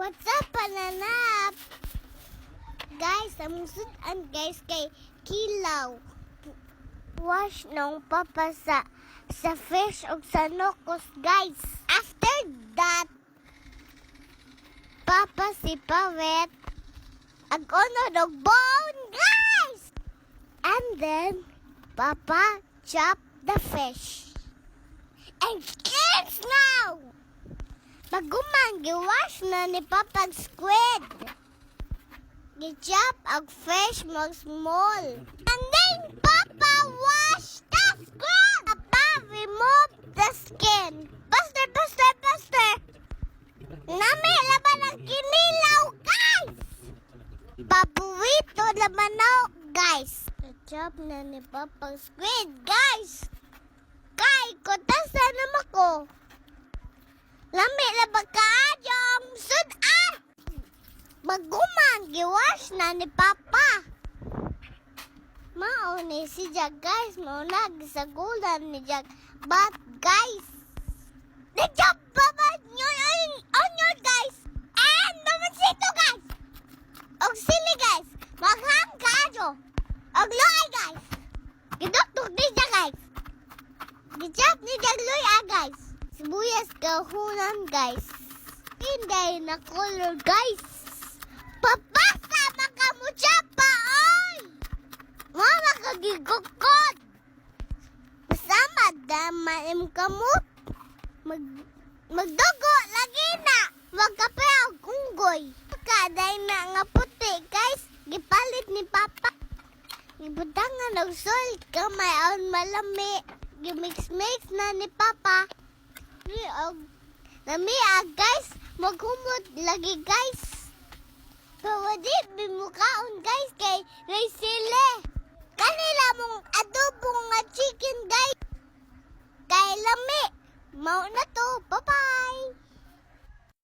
What's up, pananap? Guys, amusudan guys kay Kilaw. Wash nung papa sa fish o sa nokos, guys. After that, papa si Pawet ag-ono dog bone, guys! And then, papa chop the fish. And kids now! Pagumang giwash na ni Papa squid. Gichop ang fish mag small. And then Papa wash the squid. Papa remove the skin. Buster. Nami laban ang kinilaw, guys. Paborito laban na, guys. Gichop na ni Papa squid, guys. Kay kotasan naman ko. Lami na bagkayong sudan. Magumang giwash na ni Papa. Mao ni si Jag, guys. Mauna gisagulan ni Jag. But guys, the job Papa on guys. And namasito, guys. Og sili, guys. Maghang kaadyo. Og loy, guys. Gidoktok ni Jag, guys. Gichop ni Jag loy, guys. Sibuyas kahunan, guys. Hindi na color, guys. Papasa makamuchapa, oy! Mama kagigukod. Pasama damaim kamot. Magdugo lagi na. Magkape ang unggoy. Kaday na nga puti, guys. Gipalit ni Papa. Gibutangan og salt kamay on malami. Gimix-mix na ni Papa. Nami guys, maghumot lagi, guys. Pawadi bimukaon, guys, kay Raysile. Kanila mong adobo nga chicken, guys. Kay lami. Mao na to. Bye-bye.